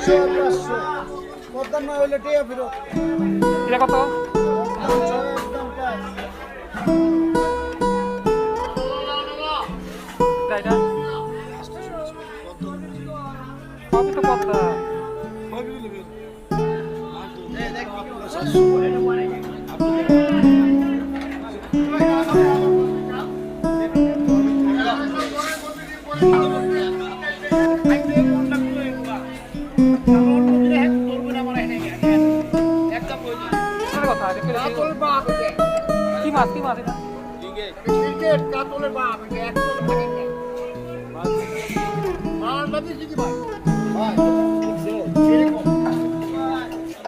500 কত না হইলে টিয়া ফিরো এটা কত একদম পাঁচ এটা সবই তো কথা কি মাছ এটা ক্রিকেট কাতলের বাপ এক টাকা নেই মাল বাদি কি ভাই ভাই এরকম